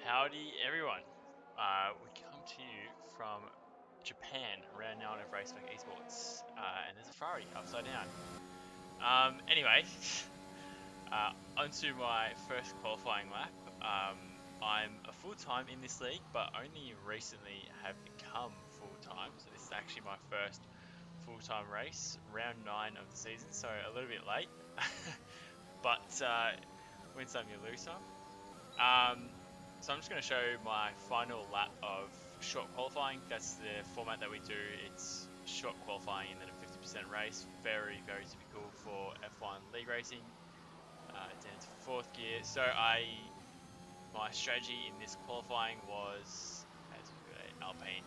Howdy everyone. We come to you from Japan, round 9 of Spec Esports, and there's a Ferrari upside down. Anyway, onto my first qualifying lap. I'm a full-time in this league, but only recently have become full-time, so this is actually my first full-time race, round 9 of the season, so a little bit late, but win some, you lose some. So I'm just going to show my final lap of short qualifying. That's the format that we do. It's short qualifying and then a 50% race. Very, very typical for F1 league racing. Down to fourth gear. So my strategy in this qualifying was, as we've got Alpine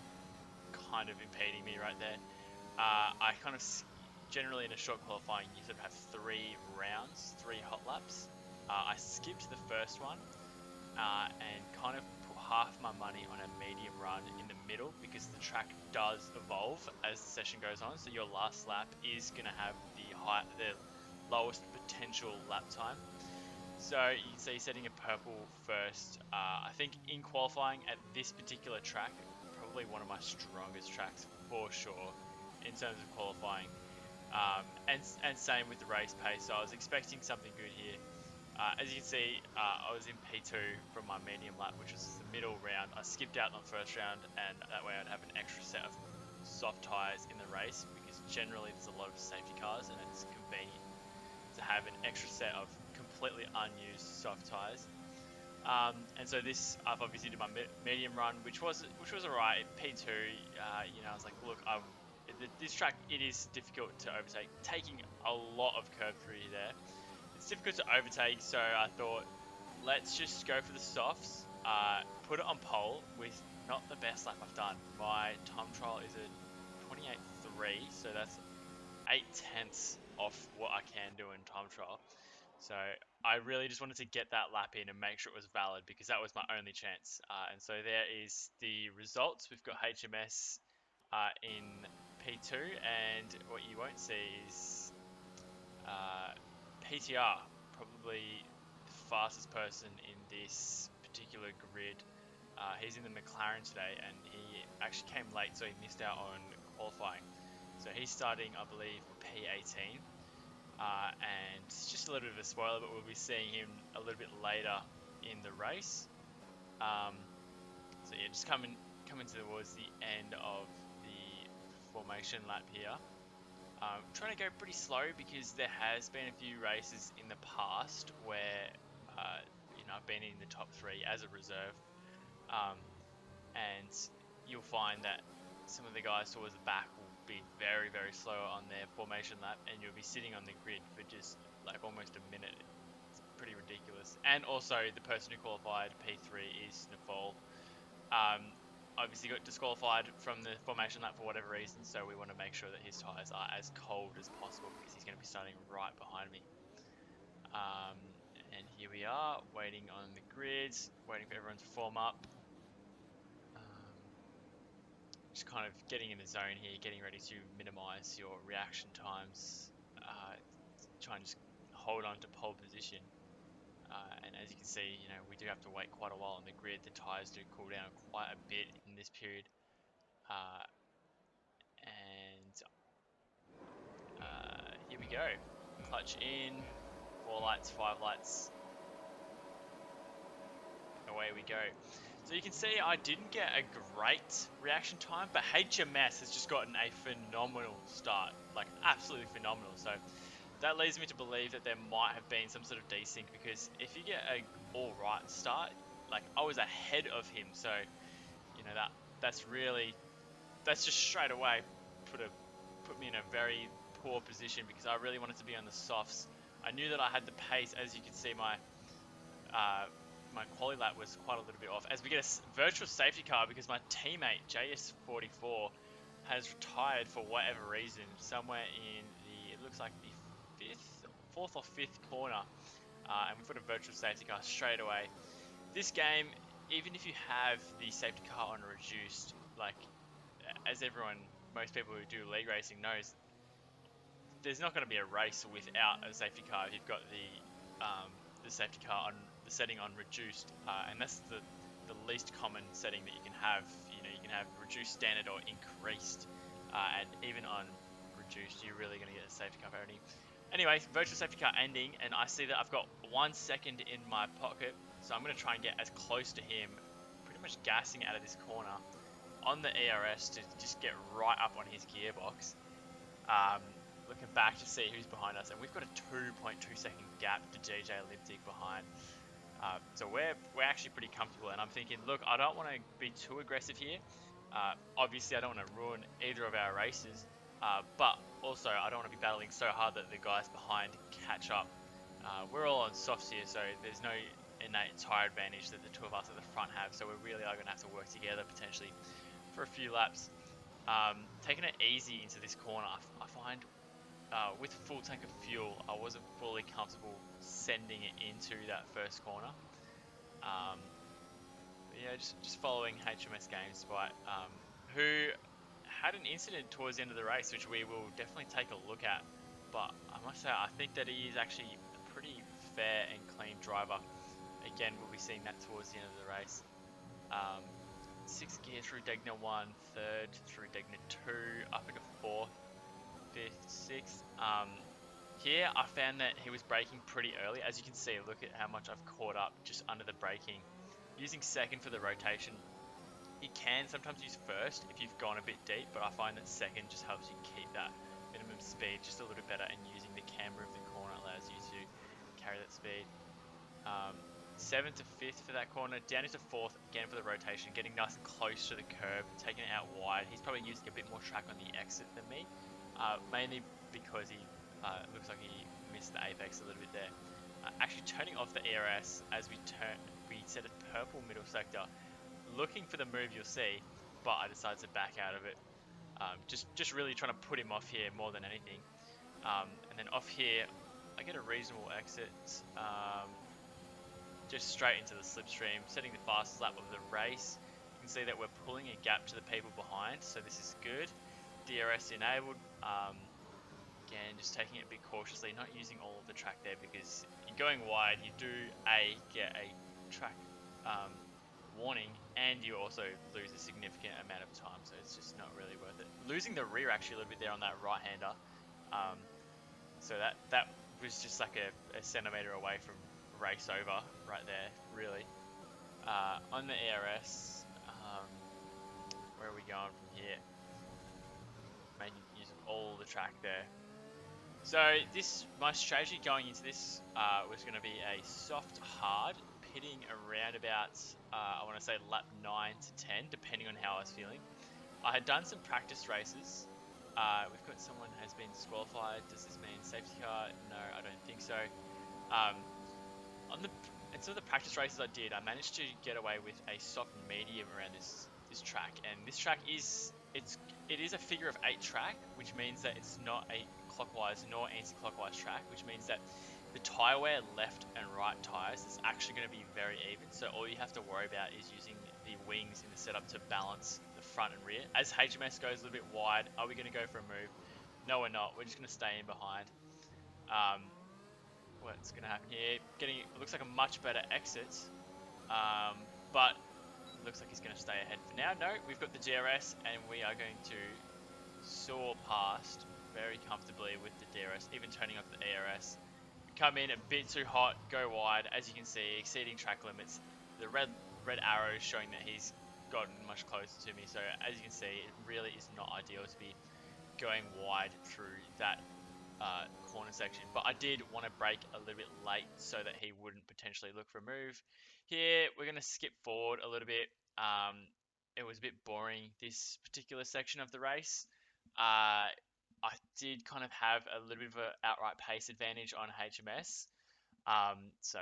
kind of impeding me right there. I kind of generally in a short qualifying you sort of have 3 rounds, 3 hot laps. I skipped the first one. And kind of put half my money on a medium run in the middle because the track does evolve as the session goes on. So your last lap is going to have the lowest potential lap time. So you can see setting a purple first. I think in qualifying at this particular track, probably one of my strongest tracks for sure in terms of qualifying. And same with the race pace. So I was expecting something good here. As you can see, I was in P2 from my medium lap, which was the middle round. I skipped out on the first round, and that way I'd have an extra set of soft tyres in the race, because generally there's a lot of safety cars, and it's convenient to have an extra set of completely unused soft tyres. And so this, I've obviously did my medium run, which was alright. P2, I was like, look, this track, it is difficult to overtake, taking a lot of curb through there. It's difficult to overtake, so I thought, let's just go for the softs, put it on pole with not the best lap I've done. My time trial is a 28.3, so that's 8/10 off what I can do in time trial. So I really just wanted to get that lap in and make sure it was valid, because that was my only chance. And so there is the results. We've got HMS in P2, and what you won't see is PTR, probably the fastest person in this particular grid. He's in the McLaren today, and he actually came late, so he missed out on qualifying. So he's starting, I believe, P18. And just a little bit of a spoiler, but we'll be seeing him a little bit later in the race. So yeah, just coming towards the end of the formation lap here. Trying to go pretty slow because there has been a few races in the past where I've been in the top 3 as a reserve, and you'll find that some of the guys towards the back will be very, very slow on their formation lap, and you'll be sitting on the grid for just like almost a minute. It's pretty ridiculous. And also the person who qualified P3 is Nafal. Obviously got disqualified from the formation lap for whatever reason, so we want to make sure that his tyres are as cold as possible, because he's going to be starting right behind me. And here we are, waiting on the grids, waiting for everyone to form up. Just kind of getting in the zone here, getting ready to minimize your reaction times, try and just hold on to pole position. And as you can see, we do have to wait quite a while on the grid. The tyres do cool down quite a bit in this period. Here we go. Clutch in, 4 lights, 5 lights. Away we go. So you can see I didn't get a great reaction time, but HMS has just gotten a phenomenal start, like absolutely phenomenal. So that leads me to believe that there might have been some sort of desync, because if you get a alright start, like I was ahead of him, so that's just straight away put me in a very poor position, because I really wanted to be on the softs. I knew that I had the pace. As you can see, my quali lap was quite a little bit off, as we get a virtual safety car because my teammate JS44 has retired for whatever reason, somewhere in it looks like the 4th or 5th corner, and we put a virtual safety car straight away. This game, even if you have the safety car on reduced, like as most people who do league racing knows, there's not going to be a race without a safety car if you've got the safety car on the the setting on reduced, and that's the least common setting that you can have. You can have reduced standard or increased, and even on reduced, you're really going to get a safety car parity. Anyway, virtual safety car ending, and I see that I've got 1 second in my pocket, so I'm going to try and get as close to him, pretty much gassing out of this corner on the ERS to just get right up on his gearbox. Um, Looking back to see who's behind us, and we've got a 2.2 second gap to DJ Elliptic behind. So we're actually pretty comfortable, and I'm thinking, look, I don't want to be too aggressive here. Obviously, I don't want to ruin either of our races, but also I don't want to be battling so hard that the guys behind catch up. We're all on softs here, so there's no innate tire advantage that the two of us at the front have. So we really are going to have to work together potentially for a few laps. Taking it easy into this corner, I find with a full tank of fuel, I wasn't fully comfortable sending it into that first corner. Yeah, just following HMS Games, who had an incident towards the end of the race, which we will definitely take a look at. But I must say, I think that he is actually a pretty fair and clean driver. Again, we'll be seeing that towards the end of the race. Sixth gear through Degner 1, third through Degner 2, up into fourth, fifth, sixth. Here I found that he was braking pretty early. As you can see, look at how much I've caught up just under the braking. Using second for the rotation, you can sometimes use first if you've gone a bit deep, but I find that second just helps you keep that minimum speed just a little better, and using the camber of the corner allows you to carry that speed. 7th to 5th for that corner, down into 4th again for the rotation, getting nice and close to the curb, taking it out wide. He's probably using a bit more track on the exit than me, mainly because he looks like he missed the apex a little bit there. Actually turning off the ERS as we set a purple middle sector, looking for the move you'll see, but I decided to back out of it. Just really trying to put him off here more than anything. And then off here, I get a reasonable exit. Just straight into the slipstream, setting the fastest lap of the race. You can see that we're pulling a gap to the people behind, so this is good. DRS enabled. Again, just taking it a bit cautiously, not using all of the track there, because going wide, you do get a track warning, and you also lose a significant amount of time, so it's just not really worth it. Losing the rear actually a little bit there on that right-hander, so that was just like a centimetre away from race over right there, really. On the ERS, where are we going from here? Making use of all the track there. So my strategy going into this was going to be a soft hard, pitting around about, I want to say lap 9 to 10, depending on how I was feeling. I had done some practice races. We've got someone has been disqualified. Does this mean safety car? No, I don't think so. And some of the practice races I did, I managed to get away with a soft medium around this track. And this track it is a figure of 8 track, which means that it's not a clockwise nor anti-clockwise track, which means that the tyre wear left and right tyres is actually going to be very even. So all you have to worry about is using the wings in the setup to balance the front and rear. As HMS goes a little bit wide, are we going to go for a move? No, we're not. We're just going to stay in behind. What's going to happen here? It looks like a much better exit, but it looks like he's going to stay ahead for now. No, we've got the DRS, and we are going to soar past very comfortably with the DRS, even turning off the ERS. Come in a bit too hot, go wide, as you can see, exceeding track limits. The red arrow is showing that he's gotten much closer to me, so as you can see, it really is not ideal to be going wide through that corner section, but I did want to brake a little bit late so that he wouldn't potentially look for a move. Here, we're going to skip forward a little bit. It was a bit boring, this particular section of the race. I did kind of have a little bit of an outright pace advantage on HMS. So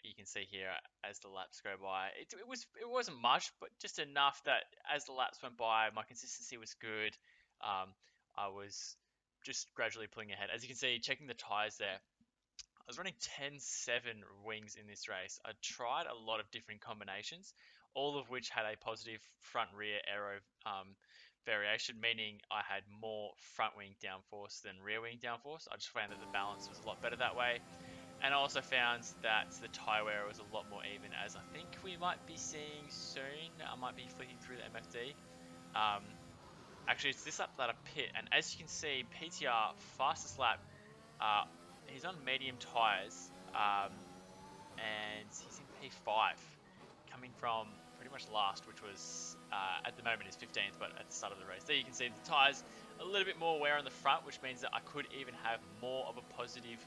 you can see here as the laps go by, it wasn't much, but just enough that as the laps went by, my consistency was good. I was just gradually pulling ahead. As you can see, checking the tyres there, I was running 10.7 wings in this race. I tried a lot of different combinations, all of which had a positive front-rear aero variation, meaning I had more front wing downforce than rear wing downforce. I just found that the balance was a lot better that way. And I also found that the tyre wear was a lot more even, as I think we might be seeing soon. I might be flicking through the MFD. Um, Actually, it's this lap that I pit, and as you can see, PTR fastest lap. Uh, he's on medium tyres, and he's in P5, coming from pretty much last, which was at the moment is 15th, but at the start of the race. There you can see the tyres a little bit more wear on the front, which means that I could even have more of a positive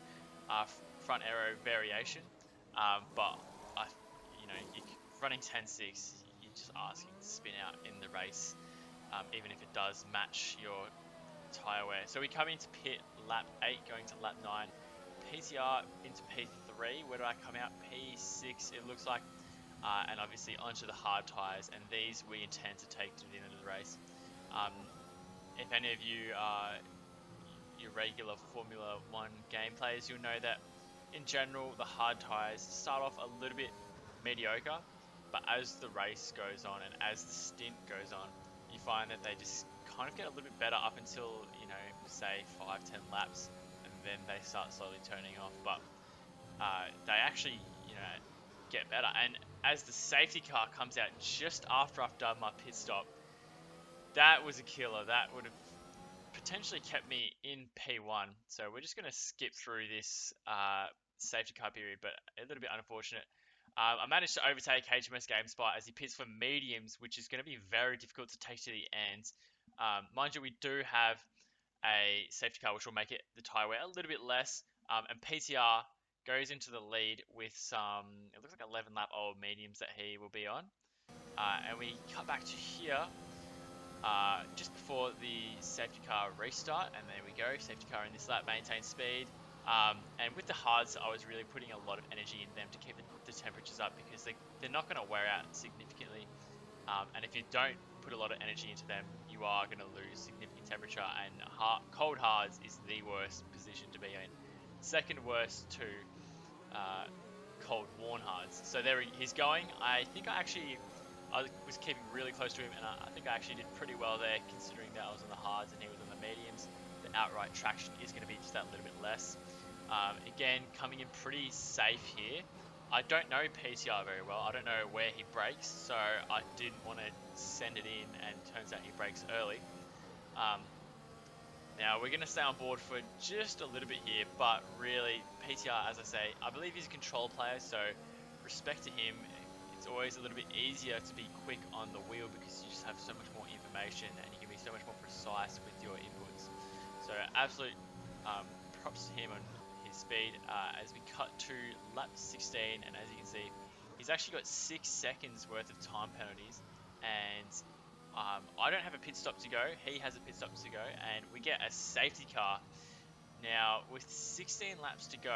front aero variation. But I, running 10.6, you're just asking to spin out in the race, even if it does match your tyre wear. So we come into pit lap 8, going to lap 9. PTR into P3. Where do I come out? P6, it looks like. And obviously onto the hard tyres, and these we intend to take to the end of the race. If any of you are your regular Formula 1 game players, you'll know that in general the hard tyres start off a little bit mediocre, but as the race goes on and as the stint goes on, you find that they just kind of get a little bit better up until, say 5-10 laps, and then they start slowly turning off. But they actually, get better. And as the safety car comes out just after I've done my pit stop, that was a killer. That would have potentially kept me in P1. So we're just going to skip through this safety car period, but a little bit unfortunate. I managed to overtake HMS GameSpot as he pits for mediums, which is going to be very difficult to take to the end. Mind you, we do have a safety car, which will make it the tyre wear a little bit less. And PTR goes into the lead with some, it looks like 11 lap old mediums that he will be on. And we cut back to here just before the safety car restart, and there we go, safety car in this lap, maintain speed. And with the hards, I was really putting a lot of energy in them to keep the temperatures up, because they're not going to wear out significantly. And if you don't put a lot of energy into them, you are going to lose significant temperature, and cold hards is the worst position to be in. Second worst to cold worn hards. So there he's going. I was keeping really close to him, and I think I actually did pretty well there, considering that I was on the hards and he was on the mediums. The outright traction is going to be just that little bit less. Again, coming in pretty safe here. I don't know PTR very well. I don't know where he brakes, so I didn't want to send it in, and turns out he brakes early. Now, we're going to stay on board for just a little bit here, but really, PTR, as I say, I believe he's a control player, so respect to him. It's always a little bit easier to be quick on the wheel, because you just have so much more information and you can be so much more precise with your inputs. So absolute props to him on his speed. As we cut to lap 16, and as you can see, he's actually got 6 seconds worth of time penalties, and I don't have a pit stop to go. He has a pit stop to go, and we get a safety car. Now, with 16 laps to go,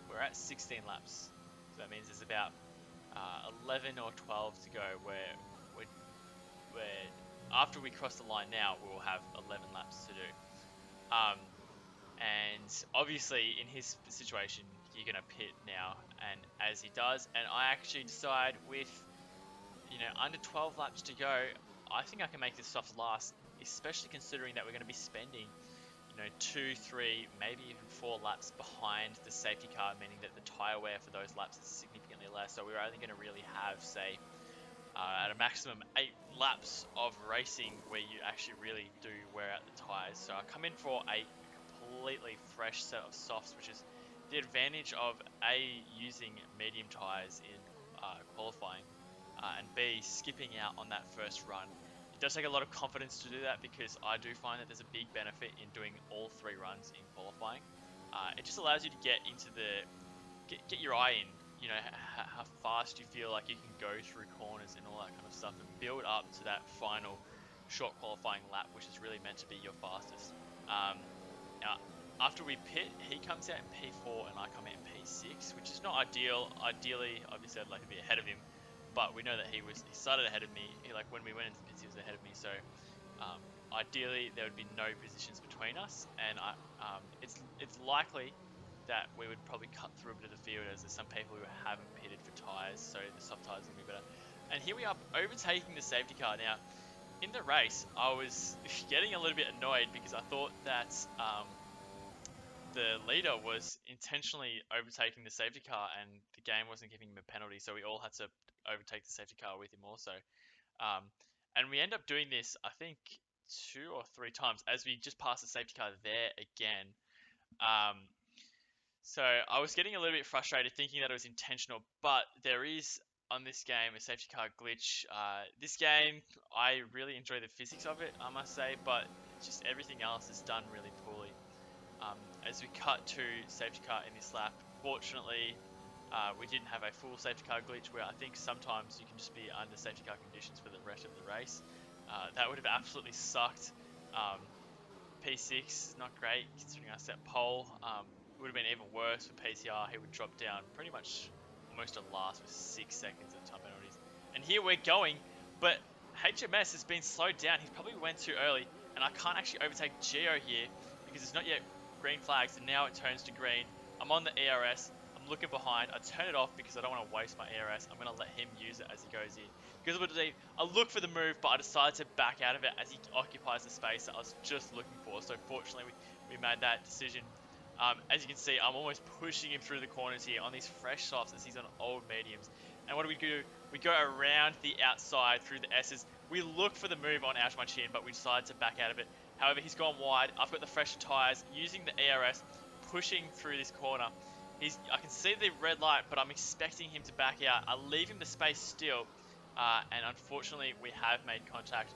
we're at 16 laps, so that means there's about 11 or 12 to go, where after we cross the line now, we'll have 11 laps to do. And obviously, in his situation, you're going to pit now, and as he does, and I actually decide with, under 12 laps to go, I think I can make this soft last, especially considering that we're going to be spending, 2, 3, maybe even 4 laps behind the safety car, meaning that the tyre wear for those laps is significantly less. So we're only going to really have, say, at a maximum 8 laps of racing where you actually really do wear out the tyres. So I come in for a completely fresh set of softs, which is the advantage of using medium tyres in qualifying, and B, skipping out on that first run. It does take a lot of confidence to do that, because I do find that there's a big benefit in doing all 3 runs in qualifying. It just allows you to get into get your eye in, how fast you feel like you can go through corners and all that kind of stuff, and build up to that final short qualifying lap, which is really meant to be your fastest. Now, after we pit, he comes out in P4 and I come out in P6, which is not ideal. Ideally, obviously, I'd like to be ahead of him, but we know that he started ahead of me. When we went into the pits, he was ahead of me. So ideally, there would be no positions between us, and it's likely that we would probably cut through a bit of the field, as there's some people who haven't pitted for tyres, so the soft tyres are going to be better. And here we are overtaking the safety car. Now, in the race, I was getting a little bit annoyed, because I thought that the leader was intentionally overtaking the safety car, and the game wasn't giving him a penalty, so we all had to overtake the safety car with him also. Um, and we end up doing this, I think, 2 or 3 times as we just passed the safety car there again. Um, so I was getting a little bit frustrated thinking that it was intentional, but there is on this game a safety car glitch. This game, I really enjoy the physics of it, I must say, but just everything else is done really poorly. As we cut to safety car in this lap, fortunately, we didn't have a full safety car glitch where I think sometimes you can just be under safety car conditions for the rest of the race. That would have absolutely sucked. Um, P6 not great considering I set pole. It would have been even worse for PTR. He would drop down pretty much almost to last with 6 seconds of time penalties. And here we're going, but HMS has been slowed down. He probably went too early, and I can't actually overtake Geo here because it's not yet green flags, and now it turns to green. I'm on the ERS. I'm looking behind. I turn it off because I don't want to waste my ERS. I'm going to let him use it as he goes in. Because I look for the move, but I decide to back out of it as he occupies the space that I was just looking for. So fortunately, we made that decision. As you can see, I'm almost pushing him through the corners here on these fresh softs as he's on old mediums. And what do? We go around the outside through the S's. We look for the move on Out My Chin, but we decide to back out of it. However, he's gone wide. I've got the fresher tyres, using the ERS, pushing through this corner. I can see the red light, but I'm expecting him to back out. I leave him the space still, and unfortunately, we have made contact.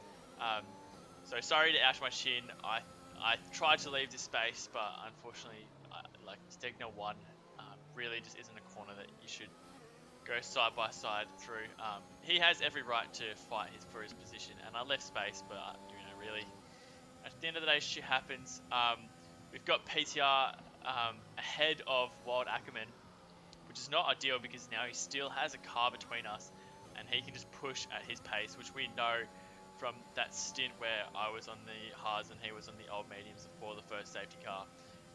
So sorry to Out My Chin. I tried to leave this space, but unfortunately, like Stegner 1 really just isn't a corner that you should go side by side through. He has every right to fight for his position, and I left space, but really, at the end of the day, shit happens. We've got PTR ahead of Wild Ackerman, which is not ideal because now he still has a car between us, and he can just push at his pace, which we know from that stint where I was on the hards and he was on the old mediums before the first safety car,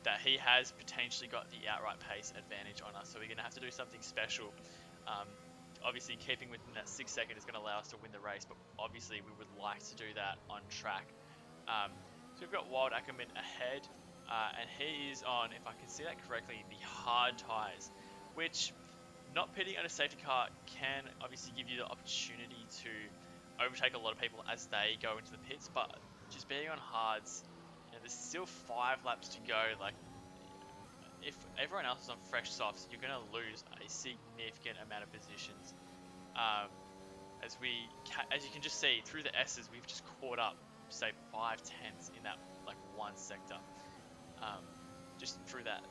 that he has potentially got the outright pace advantage on us. So we're going to have to do something special. Obviously, keeping within that 6 second is going to allow us to win the race, but obviously we would like to do that on track. So we've got Wild Ackerman ahead, and he is on, if I can see that correctly, the hard tyres, which not pitting at a safety car can obviously give you the opportunity to overtake a lot of people as they go into the pits, but just being on hards, there's still 5 laps to go. Like, if everyone else is on fresh softs, you're going to lose a significant amount of positions. As you can just see through the S's, we've just caught up, say 5/10 in that like one sector, just through that,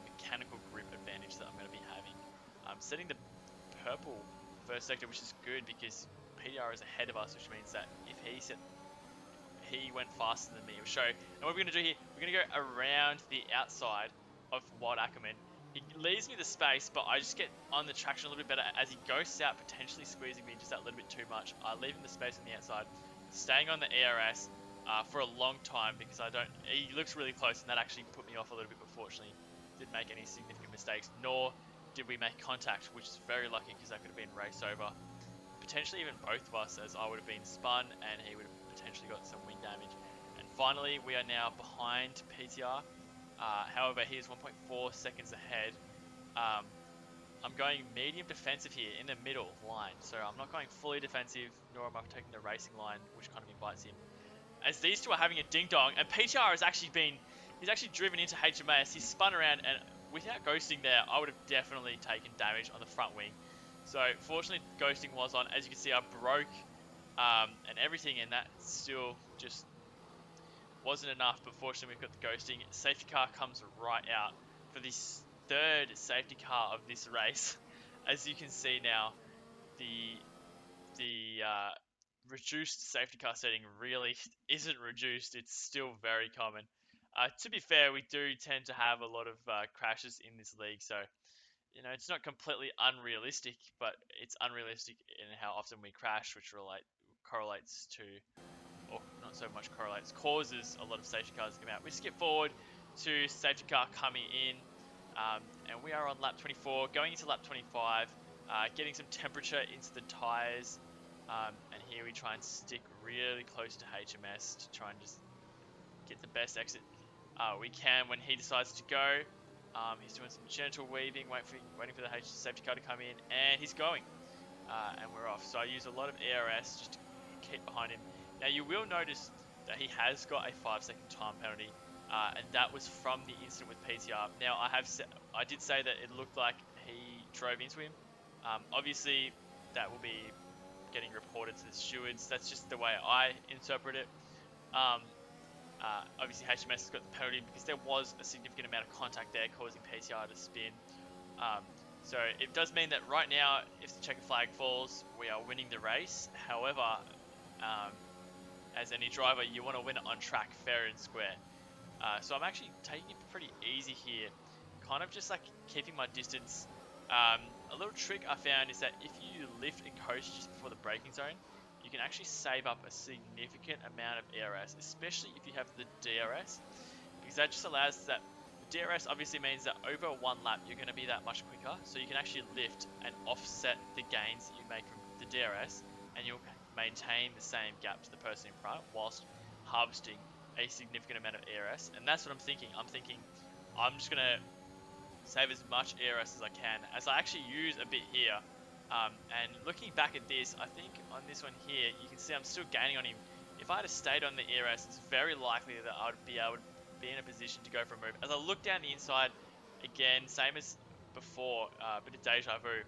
mechanical grip advantage that I'm going to be having. Setting the purple first sector, which is good because PDR is ahead of us, which means that if he went faster than me, it will show. And what we're going to do here, we're going to go around the outside of Wild Ackerman. He leaves me the space, but I just get on the traction a little bit better as he ghosts out, potentially squeezing me just that little bit too much. I leave him the space on the outside, staying on the ERS for a long time because he looks really close, and that actually put me off a little bit, but fortunately didn't make any significant mistakes, nor did we make contact, which is very lucky because that could have been race over. Potentially even both of us, as I would have been spun and he would have potentially got some wing damage. And finally, we are now behind PTR. However, he is 1.4 seconds ahead. I'm going medium defensive here in the middle line, so I'm not going fully defensive, nor am I taking the racing line, which kind of invites him. As these two are having a ding-dong, and PTR has actually he's actually driven into HMAS, he's spun around, and without ghosting there, I would have definitely taken damage on the front wing. So fortunately, ghosting was on. As you can see, I broke and everything, and that still just wasn't enough, but fortunately we've got the ghosting. Safety car comes right out for this third safety car of this race. As you can see now, the reduced safety car setting really isn't reduced, it's still very common. To be fair, we do tend to have a lot of crashes in this league, so it's not completely unrealistic, but it's unrealistic in how often we crash, which correlates to, or not so much correlates, causes a lot of safety cars to come out. We skip forward to safety car coming in, and we are on lap 24, going into lap 25, getting some temperature into the tyres, and here we try and stick really close to HMS to try and just get the best exit. we can when he decides to go. He's doing some gentle weaving, waiting for the safety car to come in, and he's going. And we're off. So I use a lot of ARS just to keep behind him. Now you will notice that he has got a 5-second time penalty, and that was from the incident with PTR. Now I did say that it looked like he drove into him. Obviously, that will be getting reported to the stewards. That's just the way I interpret it. Obviously, HMS has got the penalty because there was a significant amount of contact there, causing PTR to spin. Um, so it does mean that right now, if the checker flag falls, we are winning the race. However, as any driver, you want to win it on track, fair and square. So I'm actually taking it pretty easy here, kind of just like keeping my distance. A little trick I found is that if you lift and coast just before the braking zone, you can actually save up a significant amount of ARS, especially if you have the DRS, because that just allows that. DRS obviously means that over one lap you're going to be that much quicker, so you can actually lift and offset the gains that you make from the DRS, and you'll maintain the same gap to the person in front whilst harvesting a significant amount of ARS. And that's what I'm thinking. I'm thinking I'm just going to save as much ARS as I can, as I actually use a bit here. And looking back at this, I think on this one here, you can see I'm still gaining on him. If I had stayed on the ARS, it's very likely that I would be able to be in a position to go for a move. As I look down the inside, again, same as before, a bit of deja vu.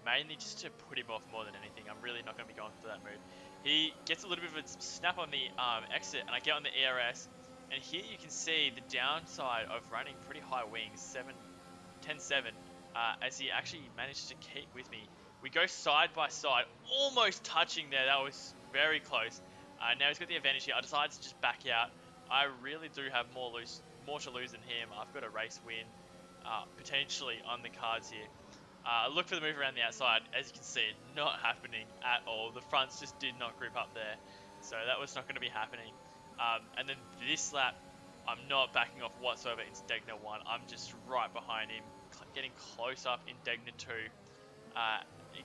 Mainly just to put him off more than anything. I'm really not going to be going for that move. He gets a little bit of a snap on the exit, and I get on the ARS. And here you can see the downside of running pretty high wings, 10-7, as he actually managed to keep with me. We go side by side, almost touching there. That was very close. Now he's got the advantage here. I decided to just back out. I really do have more to lose than him. I've got a race win, potentially on the cards here. Look for the move around the outside. As you can see, not happening at all. The fronts just did not group up there, so that was not going to be happening. And then this lap, I'm not backing off whatsoever into Degner 1. I'm just right behind him, getting close up in Degner 2.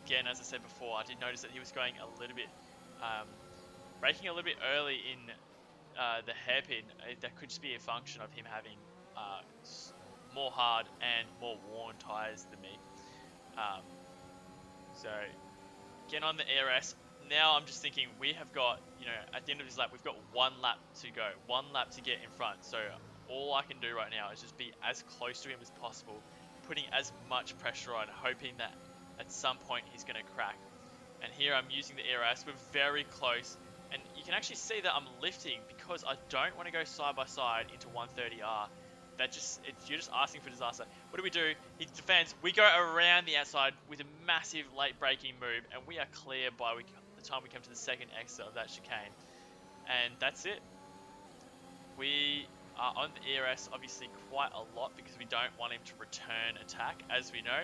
Again, as I said before, I did notice that he was going a little bit, braking a little bit early in the hairpin. That could just be a function of him having more hard and more worn tyres than me. So, again on the ARS, now I'm just thinking we have got, at the end of this lap, we've got 1 lap to go, 1 lap to get in front. So all I can do right now is just be as close to him as possible, putting as much pressure on, hoping that at some point he's going to crack. And here I'm using the ARS, we're very close, and you can actually see that I'm lifting because I don't want to go side by side into 130R. You're just asking for disaster. What do? He defends. We go around the outside with a massive late braking move, and we are clear by the time we come to the second exit of that chicane. And that's it. We are on the ERS obviously quite a lot because we don't want him to return attack. As we know,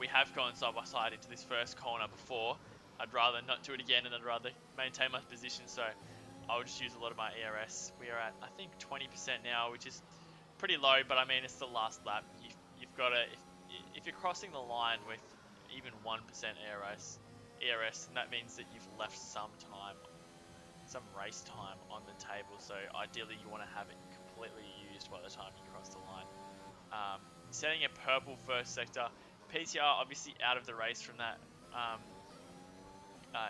we have gone side by side into this first corner before. I'd rather not do it again, and I'd rather maintain my position. So I'll just use a lot of my ERS. We are at, I think, 20% now, which is pretty low, but I mean, it's the last lap. You've got to, if you're crossing the line with even 1% ERS, then that means that you've left some race time on the table. So ideally, you want to have it completely used by the time you cross the line. Setting a purple first sector. PTR obviously out of the race from that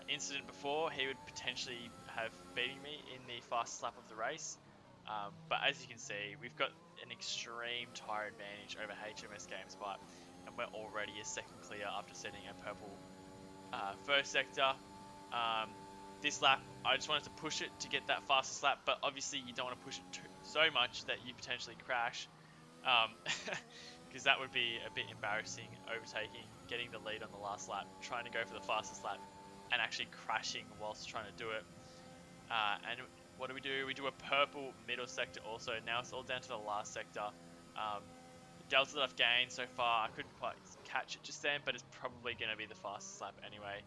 incident before. He would potentially have beaten me in the fastest lap of the race. But as you can see, we've got an extreme tyre advantage over HMS GameSpot, and we're already a second clear after setting a purple first sector. This lap, I just wanted to push it to get that fastest lap, but obviously you don't want to push it so much that you potentially crash, because that would be a bit embarrassing, overtaking, getting the lead on the last lap, trying to go for the fastest lap, and actually crashing whilst trying to do it. And what do? We do a purple middle sector also. Now it's all down to the last sector. The delta that I've gained so far, I couldn't quite catch it just then, but it's probably going to be the fastest lap anyway.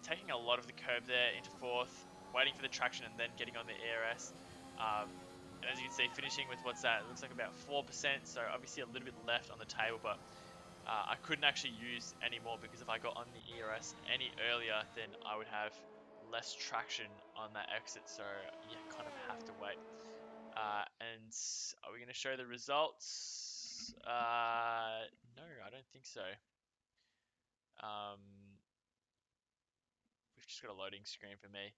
Taking a lot of the curb there into fourth, waiting for the traction and then getting on the ARS. And as you can see, finishing with what's that? It looks like about 4%, so obviously a little bit left on the table, but I couldn't actually use any more because if I got on the ERS any earlier, then I would have less traction on that exit, so you kind of have to wait. And are we going to show the results? No, I don't think so. Um, we've just got a loading screen for me.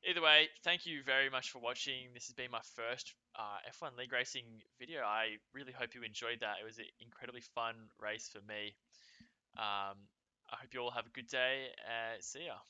Either way, thank you very much for watching. This has been my first F1 League Racing video. I really hope you enjoyed that. It was an incredibly fun race for me. I hope you all have a good day. See ya.